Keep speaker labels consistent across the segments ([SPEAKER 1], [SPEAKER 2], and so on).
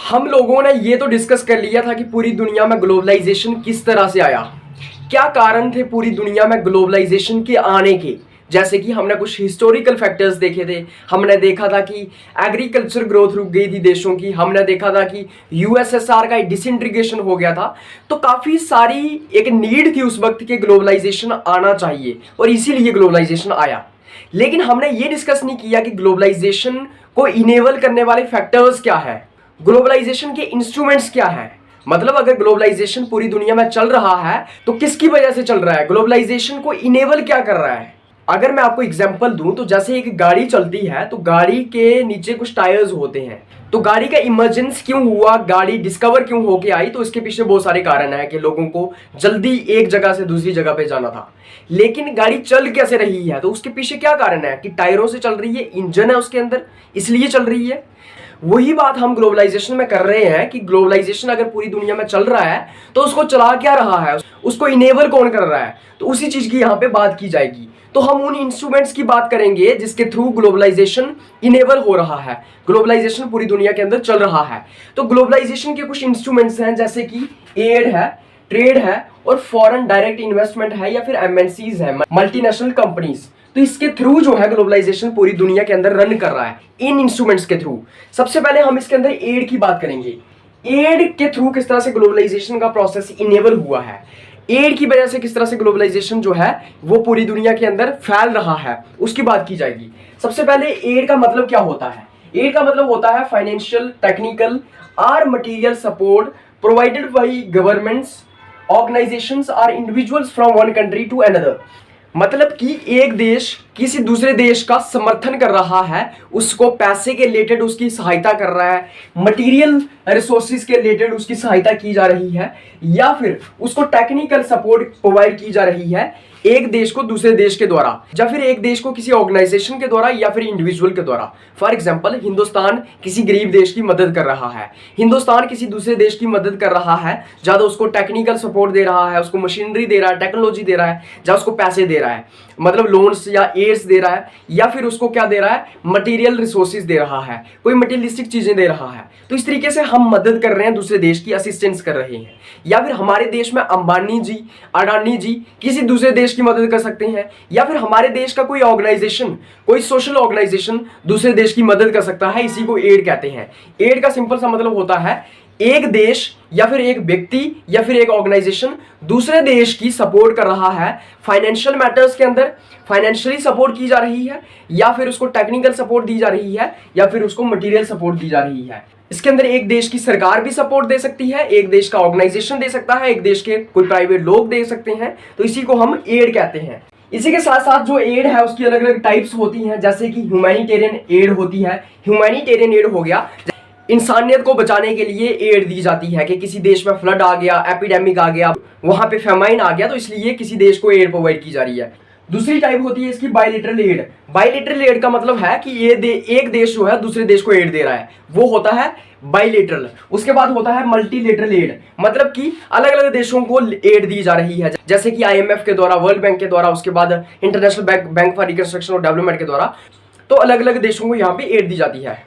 [SPEAKER 1] हम लोगों ने ये तो डिस्कस कर लिया था कि पूरी दुनिया में ग्लोबलाइजेशन किस तरह से आया, क्या कारण थे पूरी दुनिया में ग्लोबलाइजेशन के आने के। जैसे कि हमने कुछ हिस्टोरिकल फैक्टर्स देखे थे, हमने देखा था कि एग्रीकल्चर ग्रोथ रुक गई थी देशों की, हमने देखा था कि यूएसएसआर का डिसइंटीग्रेशन हो गया था। तो काफ़ी सारी एक नीड थी उस वक्त के ग्लोबलाइजेशन आना चाहिए और इसीलिए ग्लोबलाइजेशन आया। लेकिन हमने ये डिस्कस नहीं किया कि ग्लोबलाइजेशन को इनेबल करने वाले फैक्टर्स क्या है, ग्लोबलाइजेशन के इंस्ट्रूमेंट्स क्या हैं। मतलब अगर ग्लोबलाइजेशन पूरी दुनिया में चल रहा है तो किसकी वजह से चल रहा है, ग्लोबलाइजेशन को इनेबल क्या कर रहा है। अगर मैं आपको एग्जांपल दूं तो जैसे एक गाड़ी चलती है तो गाड़ी के नीचे कुछ टायर्स होते हैं, तो गाड़ी का इमरजेंस क्यों हुआ, गाड़ी डिस्कवर क्यों होके आई, तो इसके पीछे बहुत सारे कारण है कि लोगों को जल्दी एक जगह से दूसरी जगह पे जाना था। लेकिन गाड़ी चल कैसे रही है, तो उसके पीछे क्या कारण है कि टायरों से चल रही है, इंजन है उसके अंदर, इसलिए चल रही है। वही बात हम ग्लोबलाइजेशन में कर रहे हैं कि ग्लोबलाइजेशन अगर पूरी दुनिया में चल रहा है तो उसको चला क्या रहा है, उसको इनेबल कौन कर रहा है, तो उसी चीज की यहाँ पे बात की जाएगी। तो हम उन इंस्ट्रूमेंट्स की बात करेंगे जिसके थ्रू ग्लोबलाइजेशन इनेबल हो रहा है, ग्लोबलाइजेशन पूरी दुनिया के अंदर चल रहा है। तो ग्लोबलाइजेशन के कुछ इंस्ट्रूमेंट्स हैं जैसे कि एड है, ट्रेड है और फॉरेन डायरेक्ट इन्वेस्टमेंट है या फिर एमएनसीज है, मल्टीनेशनल कंपनीज। तो इसके थ्रू जो है ग्लोबलाइजेशन पूरी दुनिया के अंदर रन कर रहा है इन इंस्ट्रूमेंट्स के थ्रू। सबसे पहले हम इसके अंदर एड की बात करेंगे, एड के थ्रू किस तरह से ग्लोबलाइजेशन का प्रोसेस इनेबल हुआ है, एड की वजह से किस तरह से ग्लोबलाइजेशन जो है वो पूरी दुनिया के अंदर फैल रहा है, उसकी बात की जाएगी। सबसे पहले एड का मतलब क्या होता है, एड का मतलब होता है फाइनेंशियल, टेक्निकल और material support provided by governments, organisations और individuals from one country to another. मतलब कि एक देश किसी दूसरे देश का समर्थन कर रहा है, उसको पैसे के रिलेटेड उसकी सहायता कर रहा है, मटेरियल रिसोर्सेज के रिलेटेड उसकी सहायता की जा रही है, या फिर उसको टेक्निकल सपोर्ट प्रोवाइड की जा रही है एक देश को दूसरे देश के द्वारा, या फिर एक देश को किसी ऑर्गेनाइजेशन के द्वारा या फिर इंडिविजुअल के द्वारा। फॉर एग्जांपल हिंदुस्तान किसी गरीब देश की मदद कर रहा है, हिंदुस्तान किसी दूसरे देश की मदद कर रहा है, ज्यादा उसको टेक्निकल सपोर्ट दे रहा है, उसको मशीनरी दे रहा है, टेक्नोलॉजी दे रहा है, या उसको पैसे दे रहा है, मतलब लोन्स या एड्स दे रहा है, या फिर उसको क्या दे रहा है, मटेरियल रिसोर्सेज दे रहा है, कोई मटेरियलिस्टिक चीजें दे रहा है। तो इस तरीके से हम मदद कर रहे हैं, दूसरे देश की असिस्टेंस कर रहे हैं। या फिर हमारे देश में अंबानी जी, अडानी जी किसी दूसरे देश की मदद कर सकते हैं, या फिर हमारे देश का कोई ऑर्गेनाइजेशन, कोई सोशल ऑर्गेनाइजेशन दूसरे देश की मदद कर सकता है, इसी को एड कहते हैं। एड का सिंपल सा मतलब होता है एक देश या फिर एक व्यक्ति या फिर एक ऑर्गेनाइजेशन दूसरे देश की सपोर्ट कर रहा है, फाइनेंशियल मैटर्स के अंदर फाइनेंशियली सपोर्ट की जा रही है, या फिर उसको टेक्निकल सपोर्ट दी जा रही है, या फिर उसको मटेरियल सपोर्ट दी जा रही है। इसके अंदर एक देश की सरकार भी सपोर्ट दे सकती है, एक देश का ऑर्गेनाइजेशन दे सकता है, एक देश के कोई प्राइवेट लोग दे सकते हैं। तो इसी को हम एड कहते हैं। इसी के साथ साथ जो एड है उसकी अलग अलग टाइप्स होती हैं, जैसे कि ह्यूमैनिटेरियन एड होती है। ह्यूमैनिटेरियन एड हो गया इंसानियत को बचाने के लिए एड दी जाती है कि किसी देश में फ्लड आ गया, एपिडेमिक आ गया, वहां पे फेमाइन आ गया, तो इसलिए किसी देश को एड प्रोवाइड की जा रही है। दूसरी टाइप होती है इसकी बायलैटरल एड। बायलैटरल एड का मतलब है कि एक देश जो है दूसरे देश को एड दे रहा है, वो होता है बायलैटरल। उसके बाद होता है मल्टीलेटरल एड, मतलब कि अलग अलग देशों को एड दी जा रही है, जैसे कि आईएमएफ के द्वारा, वर्ल्ड बैंक के द्वारा, उसके बाद इंटरनेशनल बैंक फॉर रिकंस्ट्रक्शन और डेवलपमेंट के द्वारा। तो अलग अलग देशों को यहाँ पे एड दी जाती है।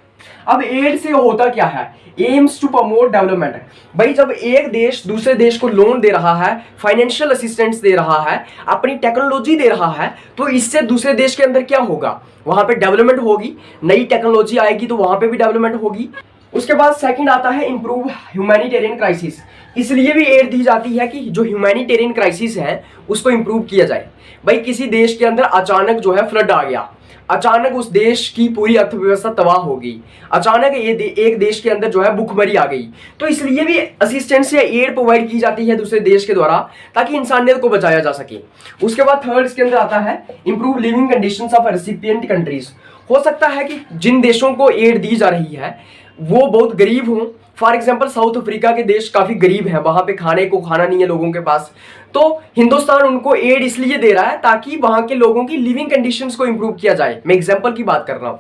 [SPEAKER 1] अब एड से होता क्या है, एम्स टू प्रमोट डेवलपमेंट। भाई जब एक देश दूसरे देश को लोन दे रहा है, फाइनेंशियल असिस्टेंस दे रहा है, अपनी टेक्नोलॉजी दे रहा है, तो इससे दूसरे देश के अंदर क्या होगा, वहां पे डेवलपमेंट होगी, नई टेक्नोलॉजी आएगी तो वहां पे भी डेवलपमेंट होगी। उसके बाद सेकंड आता है इंप्रूव ह्यूमैनिटेरियन क्राइसिस। इसलिए भी एड दी जाती है कि जो ह्यूमैनिटेरियन क्राइसिस है उसको इंप्रूव किया जाए। भाई किसी देश के अंदर अचानक जो है फ्लड आ गया, अचानक उस देश की पूरी अर्थव्यवस्था तबाह हो गई, अचानक एक देश के अंदर जो है भूखमरी आ गई, तो इसलिए भी असिस्टेंस या एड प्रोवाइड की जाती है दूसरे देश के द्वारा, ताकि इंसानियत को बचाया जा सके। उसके बाद थर्ड इसके अंदर आता है improve living conditions of recipient countries. हो सकता है कि जिन देशों को एड दी जा रही है वो बहुत गरीब हों। फॉर एग्जाम्पल साउथ अफ्रीका के देश काफी गरीब है, वहां पे खाने को खाना नहीं है लोगों के पास, तो हिंदुस्तान उनको एड इसलिए दे रहा है ताकि वहां के लोगों की लिविंग कंडीशंस को इंप्रूव किया जाए। मैं एग्जांपल की बात कर रहा हूं,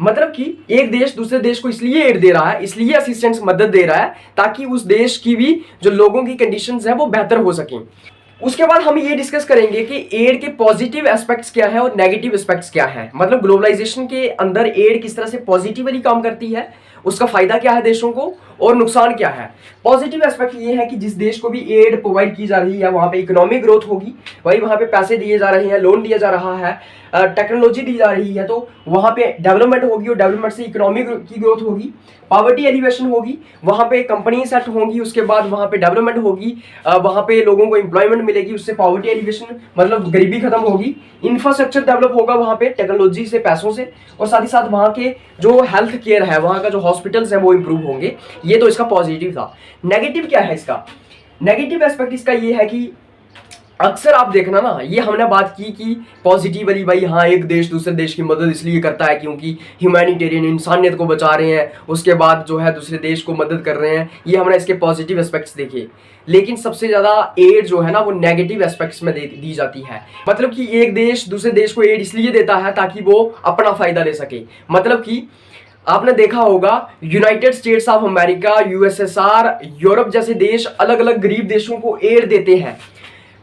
[SPEAKER 1] मतलब कि एक देश दूसरे देश को इसलिए एड दे रहा है, इसलिए असिस्टेंस मदद दे रहा है ताकि उस देश की भी जो लोगों की कंडीशंस है वो बेहतर हो सकें। उसके बाद हम ये डिस्कस करेंगे कि एड के पॉजिटिव एस्पेक्ट्स क्या है और नेगेटिव एस्पेक्ट्स क्या है। मतलब ग्लोबलाइजेशन के अंदर एड किस तरह से पॉजिटिवली काम करती है, उसका फायदा क्या है देशों को, और नुकसान क्या है। पॉजिटिव एस्पेक्ट ये है कि जिस देश को भी एड प्रोवाइड की जा रही है वहाँ पे इकोनॉमिक ग्रोथ होगी, वही वहाँ पे पैसे दिए जा रहे हैं, लोन दिया जा रहा है, टेक्नोलॉजी दी जा रही है, तो वहाँ पे डेवलपमेंट होगी और डेवलपमेंट से इकोनॉमिक की ग्रोथ होगी, पॉवर्टी एलिवेशन होगी, वहाँ पे कंपनी सेट होंगी, उसके बाद वहाँ पे डेवलपमेंट होगी, वहाँ पे लोगों को एम्प्लॉयमेंट मिलेगी, उससे पॉवर्टी एलिवेशन मतलब गरीबी खत्म होगी, इंफ्रास्ट्रक्चर डेवलप होगा वहाँ पे टेक्नोलॉजी से, पैसों से, और साथ ही साथ वहाँ के जो हेल्थ केयर है, वहाँ का जो हॉस्पिटल्स है वो इंप्रूव होंगे। ये तो इसका पॉजिटिव था। नेगेटिव क्या है इसका? नेगेटिव एस्पेक्ट इसका ये है कि अक्सर आप देखना ना, ये हमने बात की कि पॉजिटिव वाली, भाई हाँ एक देश दूसरे देश की मदद इसलिए करता है क्योंकि ह्यूमैनिटेरियन, इंसानियत को बचा रहे हैं, उसके बाद जो है दूसरे देश को मदद कर रहे हैं, ये हमने इसके पॉजिटिव एस्पेक्ट्स देखे। लेकिन सबसे ज़्यादा एड जो है ना वो नेगेटिव एस्पेक्ट्स में दी जाती है। मतलब कि एक देश दूसरे देश को एड इसलिए देता है ताकि वो अपना फ़ायदा ले सके। मतलब कि आपने देखा होगा United states of America, USSR, Europe जैसे देश अलग अलग गरीब देशों को एड देते हैं,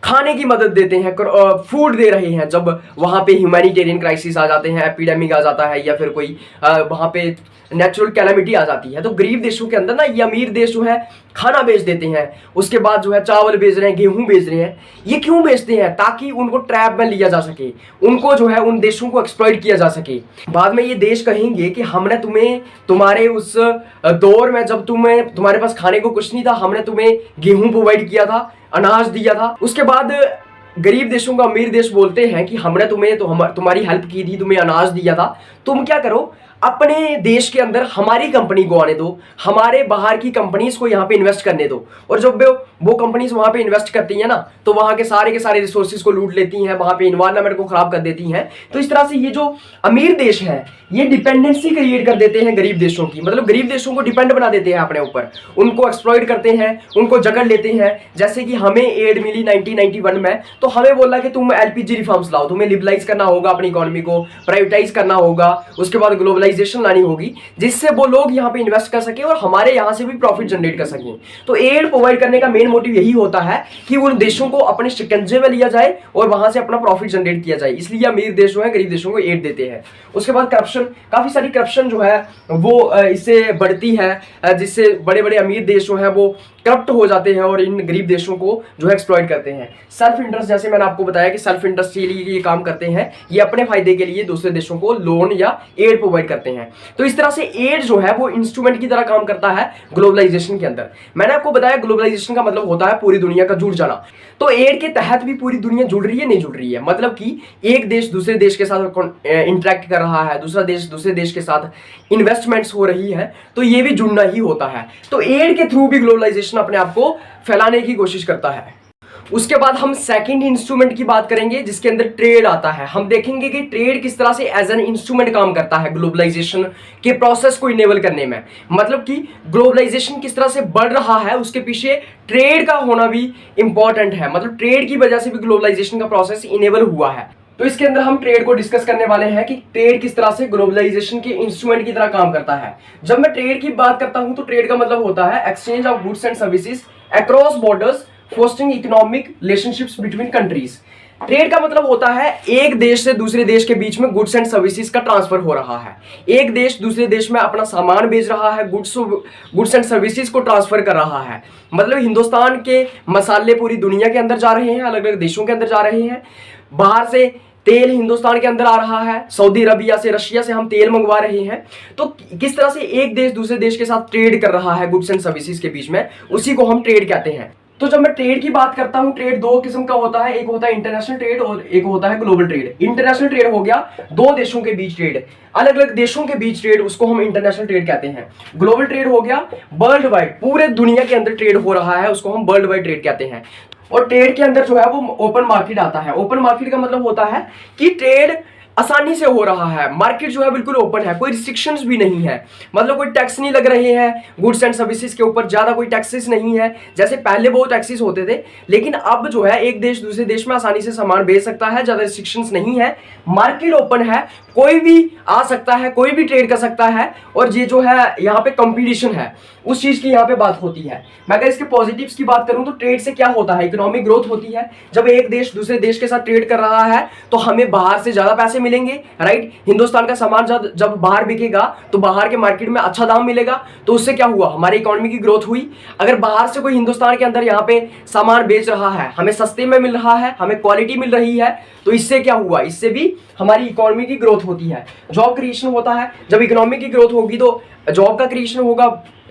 [SPEAKER 1] खाने की मदद देते हैं, फूड दे रहे हैं जब वहाँ पे ह्यूमैनिटेरियन क्राइसिस आ जाते हैं, एपिडेमिक आ जाता है, या फिर कोई वहाँ पे नेचुरल कैलामिटी आ जाती है, तो गरीब देशों के अंदर ना ये अमीर देश जो है खाना बेच देते हैं, उसके बाद जो है चावल बेच रहे हैं, गेहूं बेच रहे हैं। ये क्यों बेचते हैं? ताकि उनको ट्रैप में लिया जा सके, उनको जो है उन देशों को एक्सप्लॉइट किया जा सके। बाद में ये देश कहेंगे कि हमने तुम्हें तुम्हारे उस दौर में जब तुम्हारे पास खाने को कुछ नहीं था, हमने तुम्हें गेहूं प्रोवाइड किया था, अनाज दिया था। उसके बाद गरीब देशों को अमीर देश बोलते हैं कि हमने तुम्हारी हेल्प की थी, तुम्हें अनाज दिया था, तुम क्या करो, अपने देश के अंदर हमारी कंपनी को आने दो, हमारे बाहर की कंपनीज को यहाँ पे इन्वेस्ट करने दो। और जब वो कंपनीज वहाँ पे इन्वेस्ट करती हैं ना, तो वहाँ के सारे रिसोर्सेज को लूट लेती हैं, वहाँ पे इन्वायरमेंट को खराब कर देती हैं। तो इस तरह से ये जो अमीर देश हैं ये डिपेंडेंसी क्रिएट कर देते हैं गरीब देशों की, मतलब गरीब देशों को डिपेंड बना देते हैं अपने ऊपर, उनको एक्सप्लॉइट करते हैं, उनको जकड़ लेते हैं। जैसे कि हमें एड मिली 1991 में, तो हमें बोला कि तुम एलपीजी रिफॉर्म्स लाओ, तुम्हें लिबरलाइज करना होगा अपनी इकोनॉमी को, प्राइवेटाइज करना होगा, उसके बाद ग्लोबलाइजेशन लानी होगी, जिससे वो लोग यहाँ पे इन्वेस्ट कर सके और हमारे यहाँ से भी प्रॉफिट जनरेट कर सकें। तो एड प्रोवाइड करने का मेन मोटिव यही होता है कि उन देशों को अपने शिकंजे में लिया जाए और वहां से अपना प्रॉफिट जनरेट किया जाए। इसलिए अमीर देश जो है गरीब देशों को एड देते हैं। उसके बाद करप्शन, काफी सारी करप्शन जो है वो इससे बढ़ती है, जिससे बड़े बड़े अमीर देश जो है वो करप्ट हो जाते हैं और इन गरीब देशों को जो है एक्सप्लॉइट करते हैं। सेल्फ इंटरेस्ट, जैसे मैंने आपको बताया कि सेल्फ इंटरेस्ट के लिए ये काम करते हैं, ये अपने फायदे के लिए दूसरे देशों को लोन या एड प्रोवाइड करते हैं। तो इस तरह से एड जो है वो इंस्ट्रूमेंट की तरह काम करता है ग्लोबलाइजेशन के अंदर। मैंने आपको बताया ग्लोबलाइजेशन का मतलब होता है पूरी दुनिया का जुड़ जाना। तो एड के तहत भी पूरी दुनिया जुड़ रही है, नहीं जुड़ रही है? मतलब कि एक देश दूसरे देश के साथ इंटरेक्ट कर रहा है, दूसरा देश दूसरे देश के साथ इन्वेस्टमेंट्स हो रही है, तो ये भी जुड़ना ही होता है। तो एड के थ्रू भी ग्लोबलाइजेशन अपने आप को फैलाने की कोशिश करता है। उसके बाद हम सेकंड इंस्ट्रूमेंट की बात करेंगे जिसके अंदर ट्रेड आता है। हम देखेंगे कि ट्रेड किस तरह से एज एन इंस्ट्रूमेंट काम करता है ग्लोबलाइजेशन के प्रोसेस को इनेबल करने में। मतलब कि ग्लोबलाइजेशन किस तरह से बढ़ रहा है उसके पीछे ट्रेड का होना भी इंपॉर्टेंट है। मतलब ट्रेड की वजह से भी ग्लोबलाइजेशन का प्रोसेस इनेबल हुआ है। तो इसके अंदर हम ट्रेड को डिस्कस करने वाले हैं कि ट्रेड किस तरह से ग्लोबलाइजेशन के इंस्ट्रूमेंट की तरह काम करता है। जब मैं ट्रेड की बात करता हूं तो ट्रेड का मतलब होता है exchange of goods and services across borders, fostering economic relationships between countries. Trade का मतलब होता है एक देश से दूसरे देश के बीच में गुड्स एंड सर्विसेज का ट्रांसफर हो रहा है। एक देश दूसरे देश में अपना सामान बेच रहा है, गुड्स एंड सर्विसेज को ट्रांसफर कर रहा है। मतलब हिंदुस्तान के मसाले पूरी दुनिया के अंदर जा रहे हैं, अलग अलग देशों के अंदर जा रहे हैं। बाहर से तेल हिंदुस्तान के अंदर आ रहा है, सऊदी अरबिया से, रशिया से हम तेल मंगवा रहे हैं। तो किस तरह से एक देश दूसरे देश के साथ ट्रेड कर रहा है गुड्स एंड सर्विसेज के बीच में, उसी को हम ट्रेड कहते हैं। तो जब मैं ट्रेड की बात करता हूं, ट्रेड दो किस्म का होता है, एक होता है इंटरनेशनल ट्रेड और एक होता है ग्लोबल ट्रेड। इंटरनेशनल ट्रेड हो गया दो देशों के बीच ट्रेड, अलग अलग देशों के बीच ट्रेड, उसको हम इंटरनेशनल ट्रेड कहते हैं। ग्लोबल ट्रेड हो गया वर्ल्ड वाइड, पूरे दुनिया के अंदर ट्रेड हो रहा है, उसको हम वर्ल्ड वाइड ट्रेड कहते हैं। और ट्रेड के अंदर जो है वो ओपन मार्केट आता है। ओपन मार्केट का मतलब होता है कि ट्रेड आसानी से हो रहा है, मार्केट जो है बिल्कुल ओपन है, कोई रिस्ट्रिक्शंस भी नहीं है। मतलब कोई टैक्स नहीं लग रहे हैं गुड्स एंड सर्विसेज के ऊपर, ज्यादा कोई टैक्सेस नहीं है। जैसे पहले बहुत टैक्सेस होते थे, लेकिन अब जो है एक देश दूसरे देश में आसानी से सामान बेच सकता है, ज्यादा रिस्ट्रिक्शंस नहीं है, मार्केट ओपन है, कोई भी आ सकता है, कोई भी ट्रेड कर सकता है। और ये जो है यहाँ पे कंपटीशन है, उस चीज की यहाँ पे बात होती है। मैं अगर इसके पॉजिटिव्स की बात करूं तो ट्रेड से क्या होता है, इकोनॉमिक ग्रोथ होती है। जब एक देश दूसरे देश के साथ ट्रेड कर रहा है तो हमें बाहर से ज्यादा पैसे मिलेंगे, राइट। हिंदुस्तान का सामान जब बाहर बिकेगा तो बाहर के मार्केट में अच्छा दाम मिलेगा, तो उससे क्या हुआ, हमारी इकोनॉमी की ग्रोथ हुई। अगर बाहर से कोई हिंदुस्तान के अंदर यहाँ पे सामान बेच रहा है, हमें सस्ते में मिल रहा है, हमें क्वालिटी मिल रही है, तो इससे क्या हुआ, इससे भी हमारी इकोनॉमी की ग्रोथ होती है, जॉब क्रिएशन होता है। जब इकोनॉमी की ग्रोथ होगी तो जॉब का क्रिएशन होगा,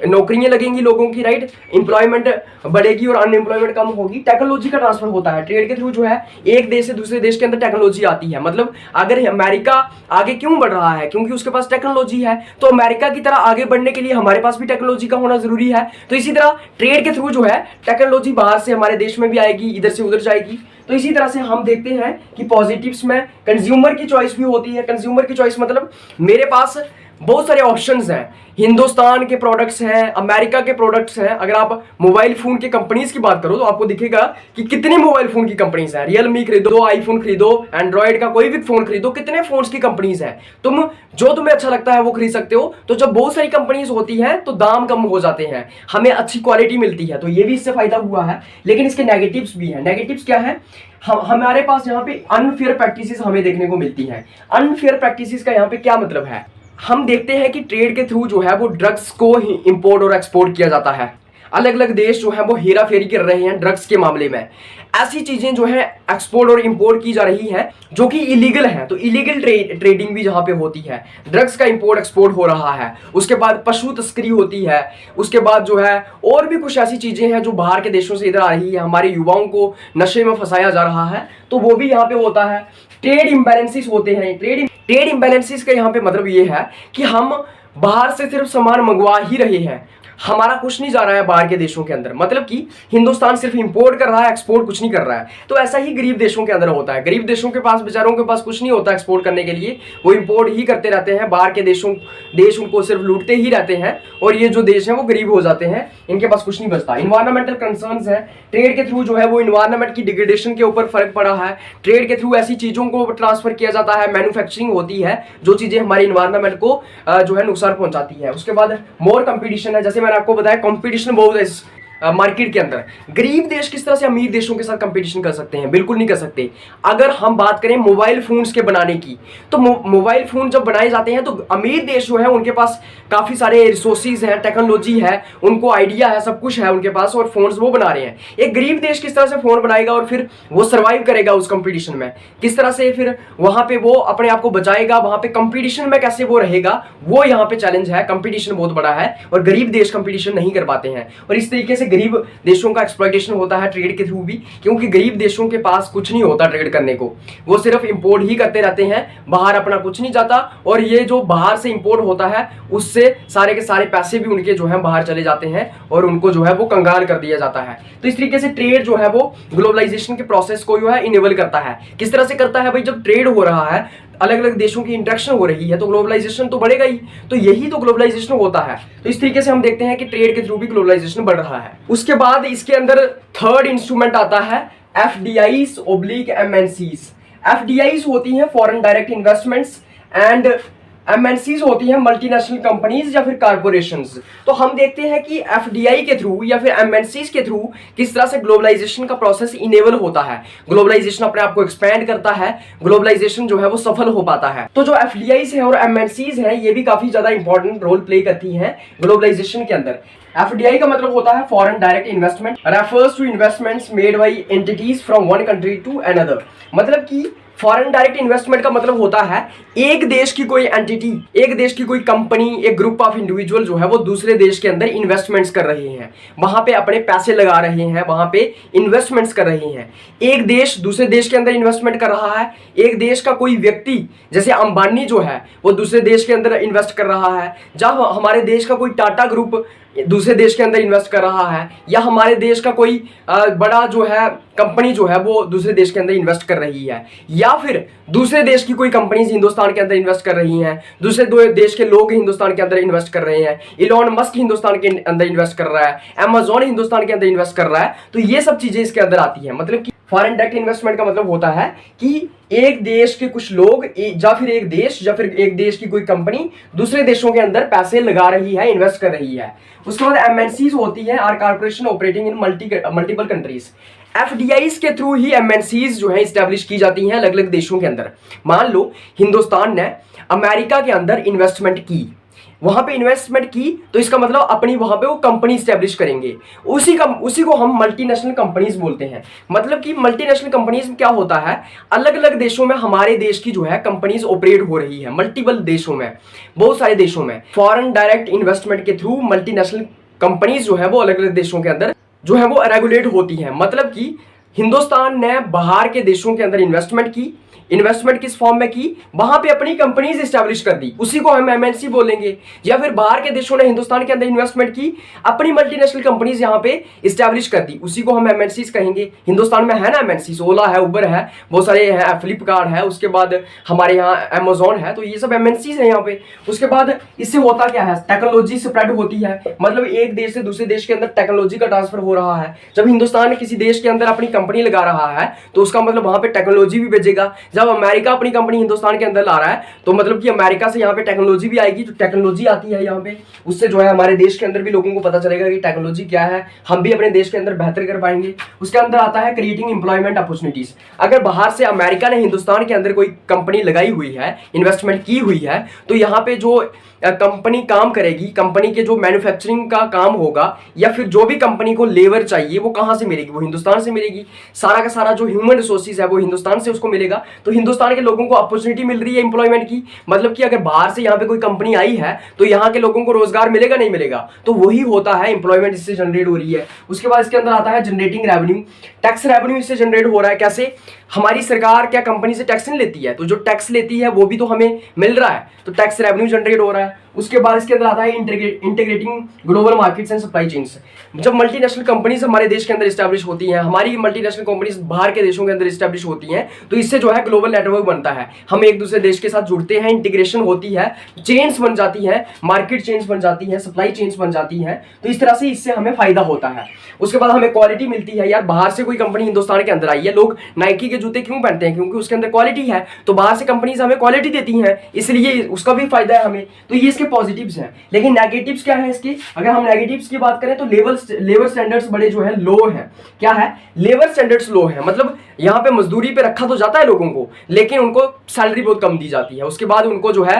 [SPEAKER 1] नौकरियां लगेंगी लोगों की, राइट, एम्प्लॉयमेंट बढ़ेगी और अनएम्प्लॉयमेंट कम होगी। टेक्नोलॉजी का ट्रांसफर होता है ट्रेड के थ्रू, जो है एक देश से दूसरे देश के अंदर टेक्नोलॉजी आती है। मतलब अगर अमेरिका आगे क्यों बढ़ रहा है, क्योंकि उसके पास टेक्नोलॉजी है, तो अमेरिका की तरह आगे बढ़ने के लिए हमारे पास भी टेक्नोलॉजी का होना जरूरी है। तो इसी तरह ट्रेड के थ्रू जो है टेक्नोलॉजी बाहर से हमारे देश में भी आएगी, इधर से उधर जाएगी। तो इसी तरह से हम देखते हैं कि पॉजिटिव्स में कंज्यूमर की चॉइस भी होती है। कंज्यूमर की चॉइस मतलब मेरे पास बहुत सारे ऑप्शंस हैं, हिंदुस्तान के प्रोडक्ट्स हैं, अमेरिका के प्रोडक्ट्स हैं। अगर आप मोबाइल फोन के कंपनीज की बात करो तो आपको दिखेगा कि कितने मोबाइल फोन की कंपनीज हैं। रियलमी खरीदो, आईफोन खरीदो, एंड्रॉइड का कोई भी फोन खरीदो, कितने फोन्स की कंपनीज हैं। तुम्हें अच्छा लगता है वो खरीद सकते हो। तो जब बहुत सारी कंपनीज होती हैं तो दाम कम हो जाते हैं, हमें अच्छी क्वालिटी मिलती है, तो ये भी इससे फायदा हुआ है। लेकिन इसके नेगेटिव्स भी हैं। नेगेटिव्स क्या है, हमारे पास यहाँ पे अनफेयर प्रैक्टिसेस हमें देखने को मिलती हैं। अनफेयर प्रैक्टिसेस का यहाँ पे क्या मतलब है, हम देखते हैं कि ट्रेड के थ्रू जो है वो ड्रग्स को इंपोर्ट और एक्सपोर्ट किया जाता है। अलग अलग देश जो है वो हेरा फेरी कर रहे हैं ड्रग्स के मामले में। ऐसी चीजें जो है एक्सपोर्ट और इंपोर्ट की जा रही हैं जो कि इलीगल है। तो इलीगल ट्रेडिंग भी जहां पे होती है, ड्रग्स का इंपोर्ट एक्सपोर्ट हो रहा है। उसके बाद पशु तस्करी होती है। उसके बाद जो है और भी कुछ ऐसी चीजें हैं जो बाहर के देशों से इधर आ रही है, हमारे युवाओं को नशे में फंसाया जा रहा है, तो वो भी यहाँ पे होता है। ट्रेड इम्बैलेंसेस होते हैं। ट्रेड इम्बैलेंसेस का यहाँ पे मतलब ये है कि हम बाहर से सिर्फ सामान मंगवा ही रहे हैं, हमारा कुछ नहीं जा रहा है बाहर के देशों के अंदर। मतलब कि हिंदुस्तान सिर्फ इंपोर्ट कर रहा है, एक्सपोर्ट कुछ नहीं कर रहा है। तो ऐसा ही गरीब देशों के अंदर होता है। गरीब देशों के पास, बेचारों के पास कुछ नहीं होता एक्सपोर्ट करने के लिए, वो इंपोर्ट ही करते रहते हैं। बाहर के देश उनको सिर्फ लूटते ही रहते हैं और ये जो देश हैं वो गरीब हो जाते हैं, इनके पास कुछ नहीं बचता। इन्वायरमेंटल कंसर्न्स है, ट्रेड के थ्रू जो है वो इन्वायरमेंट की डिग्रेडेशन के ऊपर फर्क पड़ा है। ट्रेड के थ्रू ऐसी चीजों को ट्रांसफर किया जाता है, मैन्युफैक्चरिंग होती है जो चीजें हमारे इन्वायरमेंट को जो है नुकसान पहुंचाती है। उसके बाद मोर कंपटीशन है, जैसे मैंने आपको बताया कंपटीशन बहुत है इस मार्केट के अंदर। गरीब देश किस तरह से अमीर देशों के साथ कंपटीशन कर सकते हैं, बिल्कुल नहीं कर सकते। अगर हम बात करें मोबाइल फोन्स के बनाने की, तो मोबाइल फोन जब बनाए जाते हैं तो अमीर देश जो है उनके पास काफी सारे रिसोर्सेज हैं, टेक्नोलॉजी है, उनको आइडिया है, सब कुछ है उनके पास और फोन्स वो बना रहे हैं। एक गरीब देश किस तरह से फोन बनाएगा और फिर वो सर्वाइव करेगा उस कंपटीशन में, किस तरह से फिर वहां पे वो अपने आप को बचाएगा, वहां पे कंपटीशन में कैसे वो रहेगा, वो यहाँ पे चैलेंज है। कंपटीशन बहुत बड़ा है और गरीब देश कंपटीशन नहीं कर पाते हैं और इस तरीके से गरीब देशों का एक्सप्लॉयटेशन होता है ट्रेड के थ्रू भी, क्योंकि गरीब देशों के पास कुछ नहीं होता ट्रेड करने को, वो सिर्फ इंपोर्ट ही करते रहते हैं, बाहर अपना कुछ नहीं जाता। और ये जो बाहर से इंपोर्ट होता है उससे सारे के सारे पैसे भी उनके जो है बाहर चले जाते हैं और उनको जो है वो कंगाल कर दिया जाता है। तो इस तरीके से ट्रेड जो है वो ग्लोबलाइजेशन के प्रोसेस को जो है इनेबल करता है। किस तरह से करता है भाई, जब ट्रेड हो रहा है, अलग अलग देशों की इंटरेक्शन हो रही है, तो ग्लोबलाइजेशन तो बढ़ेगा ही। तो यही तो ग्लोबलाइजेशन होता है। तो इस तरीके से हम देखते हैं कि ट्रेड के थ्रू भी ग्लोबलाइजेशन बढ़ रहा है। उसके बाद इसके अंदर थर्ड इंस्ट्रूमेंट आता है एफडीआईज ओब्लिक एमएनसीज। एफडीआईज होती हैं foreign direct investments and MNCs होती हैं मल्टीनेशनल कंपनीज या फिर कारपोरेशंस। तो हम देखते हैं कि एफडीआई के थ्रू या फिर एमएनसीज के थ्रू किस तरह से ग्लोबलाइजेशन का प्रोसेस इनेबल होता है। ग्लोबलाइजेशन अपने आप को एक्सपैंड करता है, ग्लोबलाइजेशन जो है वो सफल हो पाता है। तो जो एफडीआईज है और एमएनसीज है ये भी काफी ज्यादा इंपॉर्टेंट रोल प्ले करती हैं ग्लोबलाइजेशन के अंदर। एफडीआई का मतलब होता है foreign direct investment, refers to investments made by entities from one country to another. मतलब कि फॉरेन डायरेक्ट इन्वेस्टमेंट का मतलब होता है एक देश की कोई एंटिटी, एक देश की कोई कंपनी, एक ग्रुप ऑफ इंडिविजुअल जो है वो दूसरे देश के अंदर इन्वेस्टमेंट्स कर रहे हैं, वहां पे अपने पैसे लगा रहे हैं, वहां पे इन्वेस्टमेंट्स कर रहे हैं। एक देश दूसरे देश के अंदर इन्वेस्टमेंट कर रहा है, एक देश का कोई व्यक्ति जैसे अंबानी जो है वो दूसरे देश के अंदर इन्वेस्ट कर रहा है, जब हमारे देश का कोई टाटा ग्रुप दूसरे देश के अंदर इन्वेस्ट कर रहा है, या हमारे देश का कोई बड़ा जो है कंपनी जो है वो दूसरे देश के अंदर इन्वेस्ट कर रही है, या फिर दूसरे देश की कोई कंपनीज हिंदुस्तान के अंदर इन्वेस्ट कर रही हैं, दूसरे दो देश के लोग हिंदुस्तान के अंदर इन्वेस्ट कर रहे हैं, इलॉन मस्क हिंदुस्तान के अंदर इन्वेस्ट कर रहा है, अमेजॉन हिंदुस्तान के अंदर इन्वेस्ट कर रहा है, तो ये सब चीजें इसके अंदर आती है। मतलब कि फॉरेन डायरेक्ट इन्वेस्टमेंट का मतलब होता है कि एक देश के कुछ लोग या फिर एक देश की कोई कंपनी दूसरे देशों के अंदर पैसे लगा रही है, इन्वेस्ट कर रही है। उसके बाद एमएनसीज होती है are corporation operating in multiple countries. FDIs के थ्रू ही एमएनसीज जो है इस्टेब्लिश की जाती हैं अलग अलग देशों के अंदर। मान लो हिंदुस्तान ने अमेरिका के अंदर इन्वेस्टमेंट की, वहां पे इन्वेस्टमेंट की, तो इसका मतलब अपनी वहां पे वो कंपनी स्टैब्लिश करेंगे। उसी को हम मल्टीनेशनल कंपनीज बोलते हैं। मतलब कि मल्टीनेशनल कंपनीज में क्या होता है, अलग अलग देशों में हमारे देश की जो है कंपनीज ऑपरेट हो रही है, मल्टीपल देशों में, बहुत सारे देशों में। फॉरेन डायरेक्ट इन्वेस्टमेंट के थ्रू मल्टीनेशनल कंपनीज जो है वो अलग अलग देशों के अंदर जो है वो रेगुलेट होती है। मतलब कि हिंदुस्तान ने बाहर के देशों के अंदर इन्वेस्टमेंट की, इन्वेस्टमेंट किस फॉर्म में की, वहां पे अपनी कंपनीज एस्टैब्लिश कर दी, उसी को हम एमएनसी बोलेंगे। या फिर बाहर के देशों ने हिंदुस्तान के अंदर इन्वेस्टमेंट की, अपनी मल्टीनेशनल कंपनीज यहां पे एस्टैब्लिश कर दी, उसी को हम एमएनसी कहेंगे। हिंदुस्तान में है ना एमएनसी, ओला है, उबर है, बहुत सारे हैं, फ्लिपकार्ट है, उसके बाद हमारे यहाँ अमेजोन है, तो ये सब एमएनसी है यहाँ पे। उसके बाद इससे होता क्या है, टेक्नोलॉजी स्प्रेड होती है। मतलब एक देश से दूसरे देश के अंदर टेक्नोलॉजी का ट्रांसफर हो रहा है। जब हिंदुस्तान किसी देश के अंदर अपनी कंपनी लगा रहा है तो उसका मतलब वहां पे टेक्नोलॉजी भी भेजेगा। जब अमेरिका अपनी कंपनी हिंदुस्तान के अंदर ला रहा है तो मतलब कि अमेरिका से यहाँ पे टेक्नोलॉजी भी आएगी। जो टेक्नोलॉजी आती है यहाँ पे, उससे जो है हमारे देश के अंदर भी लोगों को पता चलेगा कि टेक्नोलॉजी क्या है, हम भी अपने देश के अंदर बेहतर कर पाएंगे। उसके अंदर आता है क्रिएटिंग एम्प्लॉयमेंट अपॉर्चुनिटीज। अगर बाहर से अमेरिका ने हिंदुस्तान के अंदर कोई कंपनी लगाई हुई है, इन्वेस्टमेंट की हुई है, तो यहाँ पे जो कंपनी काम करेगी, कंपनी के जो मैन्युफैक्चरिंग का काम होगा या फिर जो भी कंपनी को लेबर चाहिए वो कहाँ से मिलेगी, वो हिंदुस्तान से मिलेगी। सारा का सारा जो ह्यूमन रिसोर्सेज है वो हिंदुस्तान से उसको मिलेगा। तो हिंदुस्तान के लोगों को अपॉर्चुनिटी मिल रही है एम्प्लॉयमेंट की। मतलब कि अगर बाहर से यहाँ पे कोई कंपनी आई है तो यहाँ के लोगों को रोजगार मिलेगा, नहीं मिलेगा, तो वही होता है एम्प्लॉयमेंट, इससे जनरेट हो रही है। उसके बाद इसके अंदर आता है जनरेटिंग रेवेन्यू। टैक्स रेवेन्यू इससे जनरेट हो रहा है। कैसे, हमारी सरकार क्या कंपनी से टैक्स नहीं लेती है, तो जो टैक्स लेती है वो भी तो हमें मिल रहा है, तो टैक्स रेवेन्यू जनरेट हो रहा है। उसके बाद इसके अंदर आता है integrating global markets and supply chains. जब मल्टीनेशनल कंपनीज हमारे देश के अंदर एस्टैब्लिश होती हैं, हमारी मल्टीनेशनल कंपनीज बाहर के देशों के अंदर एस्टैब्लिश होती हैं, तो इससे जो है ग्लोबल नेटवर्क बनता है। हम एक दूसरे देश के साथ जुड़ते हैं, इंटीग्रेशन होती है, चेन्स बन जाती है, मार्केट चेन्स बन जाती है, सप्लाई चेन्स बन जाती है। तो इस तरह से इससे हमें फायदा होता है। उसके बाद हमें क्वालिटी मिलती है। यार बाहर से कोई कंपनी हिंदुस्तान के अंदर आई है, लोग नाइकी के जूते क्यों पहनते हैं, क्योंकि उसके अंदर क्वालिटी है। तो बाहर से कंपनीज हमें क्वालिटी देती हैं, इसलिए उसका भी फायदा है हमें। तो ये इसके पॉजिटिव्स हैं। लेकिन नेगेटिव्स क्या है इसके, अगर हम नेगेटिव्स की बात करें तो लेबर स्टैंडर्ड्स बड़े जो है लो हैं। क्या है, लेबर स्टैंडर्ड्स लो है। मतलब यहाँ पे मजदूरी पे रखा तो जाता है लोगों को, लेकिन उनको सैलरी बहुत कम दी जाती है। उसके बाद उनको जो है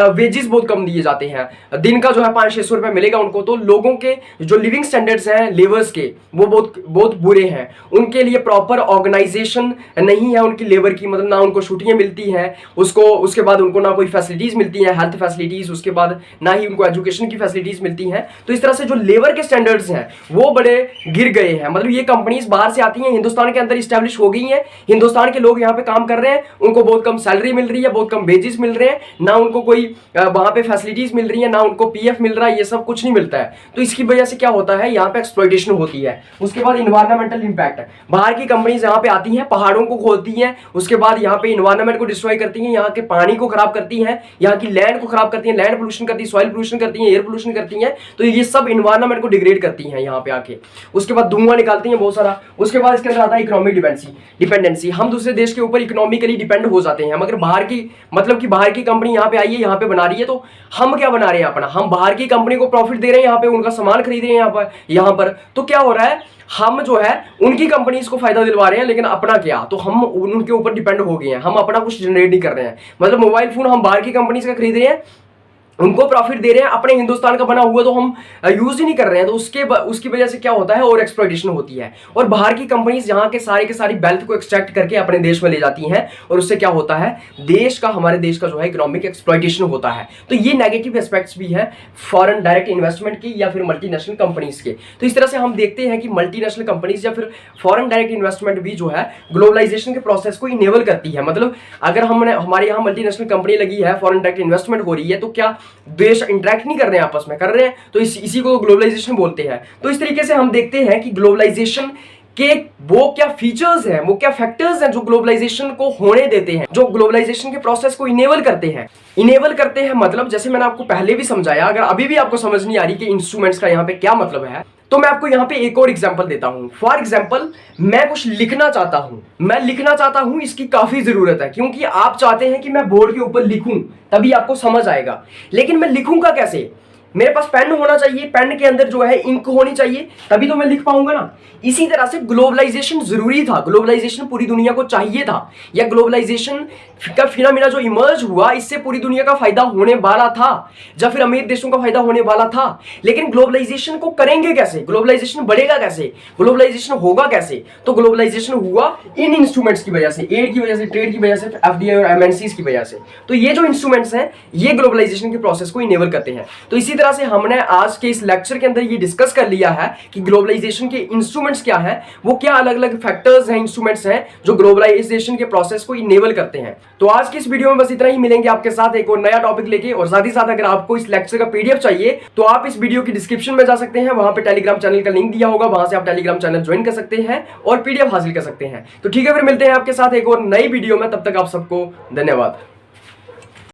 [SPEAKER 1] वेजेस बहुत कम दिए जाते हैं। दिन का जो है 500-600 रुपए मिलेगा उनको। तो लोगों के जो लिविंग स्टैंडर्ड्स हैं लेबर्स के, वो बहुत बहुत बुरे हैं। उनके लिए प्रॉपर ऑर्गेनाइजेशन नहीं है उनकी लेबर की। मतलब ना उनको छुट्टियां मिलती हैं, उसके बाद उनको ना कोई फैसिलिटीज मिलती हैं, हेल्थ फैसिलिटीज, उसके बाद ना ही उनको एजुकेशन की फैसिलिटीज मिलती हैं। तो इस तरह से जो लेबर के स्टैंडर्ड्स हैं वो बड़े गिर गए हैं। मतलब ये कंपनीज बाहर से आती हैं, हिंदुस्तान के अंदर इस्टेब्लिश हो गई हैं, हिंदुस्तान के लोग यहाँ पे काम कर रहे हैं, उनको बहुत कम सैलरी मिल रही है, बहुत कम वेजेस मिल रहे हैं, ना उनको कोई वहां पे फैसिलिटीज मिल रही है, ना उनको पीएफ मिल रहा है, ये सब कुछ नहीं मिलता है। तो इसकी वजह से क्या होता है, यहाँ पे एक्सप्लॉइटेशन होती है। उसके बाद इन्वायरमेंटल इंपैक्ट, बाहर की कंपनीज यहाँ पे आती हैं, पहाड़ों को खोदती हैं, उसके बाद यहाँ पे इन्वायरमेंट को डिस्ट्रॉय करती हैं, यहाँ के पानी को खराब करती हैं, यहाँ की लैंड को खराब करती हैं, लैंड पोल्यूशन करती है, सॉइल पोल्यूशन करती है, एयर पोल्यूशन करती हैं। तो ये सब इन्वायरमेंट को डिग्रेड करती हैं यहाँ पे आके। उसके बाद धुआं निकालती हैं बहुत सारा। उसके बाद इसके अंदर आता है इकोनॉमिक डिपेंडेंसी। हम दूसरे देश के ऊपर इकोनॉमिकली डिपेंड हो जाते हैं। मगर बाहर की मतलब कि बाहर की कंपनी यहाँ पे आई है, यहाँ पे बना रही है, तो हम क्या बना रहे हैं अपना, हम बाहर की कंपनी को प्रॉफिट दे रहे हैं, यहाँ पे उनका सामान खरीद रहे हैं यहाँ पर। तो क्या हो रहा है, हम जो है उनकी कंपनीज को फायदा दिलवा रहे हैं, लेकिन अपना क्या, तो हम उनके ऊपर डिपेंड हो गए हैं, हम अपना कुछ जनरेट नहीं कर रहे हैं। मतलब मोबाइल फोन हम बाहर की कंपनीज का खरीद रहे हैं, उनको प्रॉफिट दे रहे हैं, अपने हिंदुस्तान का बना हुआ तो हम यूज ही नहीं कर रहे हैं। तो उसकी वजह से क्या होता है, और एक्सप्लॉइटेशन होती है। और बाहर की कंपनीज यहाँ के सारी वेल्थ को एक्सट्रैक्ट करके अपने देश में ले जाती हैं, और उससे क्या होता है, हमारे देश का जो है इकोनॉमिक एक्सप्लॉइटेशन होता है। तो ये नेगेटिव एस्पेक्ट्स भी है फॉरेन डायरेक्ट इन्वेस्टमेंट की या फिर मल्टीनेशनल कंपनीज के। तो इस तरह से हम देखते हैं कि मल्टीनेशनल कंपनीज या फिर फॉरेन डायरेक्ट इन्वेस्टमेंट भी जो है ग्लोबलाइजेशन के प्रोसेस को इनेबल करती है। मतलब अगर हमारे यहाँ मल्टीनेशनल कंपनी लगी है, फॉरेन डायरेक्ट इन्वेस्टमेंट हो रही है, तो क्या देश इंटरेक्ट नहीं कर रहे हैं, आपस में कर रहे हैं, तो इसी को ग्लोबलाइजेशन बोलते हैं। तो इस तरीके से हम देखते हैं कि ग्लोबलाइजेशन के वो क्या फीचर्स हैं, वो क्या फैक्टर्स हैं जो ग्लोबलाइजेशन को होने देते हैं, जो ग्लोबलाइजेशन के प्रोसेस को इनेबल करते हैं। मतलब जैसे मैंने आपको पहले भी समझाया, अगर अभी भी आपको समझ नहीं आ रही कि इंस्ट्रूमेंट्स का यहाँ पे क्या मतलब है, तो मैं आपको यहाँ पे एक और एग्जांपल देता हूं। फॉर एग्जांपल, मैं कुछ लिखना चाहता हूं, इसकी काफी जरूरत है, क्योंकि आप चाहते हैं कि मैं बोर्ड के ऊपर लिखूं, तभी आपको समझ आएगा। लेकिन मैं लिखूंगा कैसे, मेरे पास पेन होना चाहिए, पेन के अंदर जो है इंक होनी चाहिए, तभी तो मैं लिख पाऊंगा ना। इसी तरह से ग्लोबलाइजेशन जरूरी था, ग्लोबलाइजेशन पूरी दुनिया को चाहिए था, या ग्लोबलाइजेशन का फिनोमेना जो इमर्ज हुआ इससे पूरी दुनिया का फायदा होने वाला था, या फिर अमीर देशों का फायदा होने वाला था। लेकिन ग्लोबलाइजेशन को करेंगे कैसे, ग्लोबलाइजेशन बढ़ेगा कैसे, ग्लोबलाइजेशन होगा कैसे? तो ग्लोबलाइजेशन हुआ इन इंस्ट्रूमेंट्स की वजह से, एड की वजह से, ट्रेड की वजह से, एफडीआई और एमएनसीज की वजह से। तो ये जो इंस्ट्रूमेंट्स हैं ये ग्लोबलाइजेशन के प्रोसेस को इनेबल करते हैं। तो इसी तरह से हमने आज के इस लेक्चर के अंदर ये डिस्कस कर लिया है कि ग्लोबलाइजेशन के इंस्ट्रूमेंट्स क्या हैं, वो क्या अलग अलग फैक्टर्स हैं, इंस्ट्रूमेंट्स हैं जो ग्लोबलाइजेशन के प्रोसेस को इनेबल करते हैं। तो आज की इस वीडियो में बस इतना ही, मिलेंगे आपके साथ एक और नया टॉपिक लेके। और साथ ही साथ अगर आपको इस लेक्चर का पीडीएफ चाहिए तो आप इस वीडियो की डिस्क्रिप्शन में जा सकते हैं, वहां पे टेलीग्राम चैनल का लिंक दिया होगा, वहां से आप टेलीग्राम चैनल ज्वाइन कर सकते हैं और पीडीएफ हासिल कर सकते हैं। तो ठीक है, फिर मिलते हैं आपके साथ एक और नई वीडियो में, तब तक आप सबको धन्यवाद।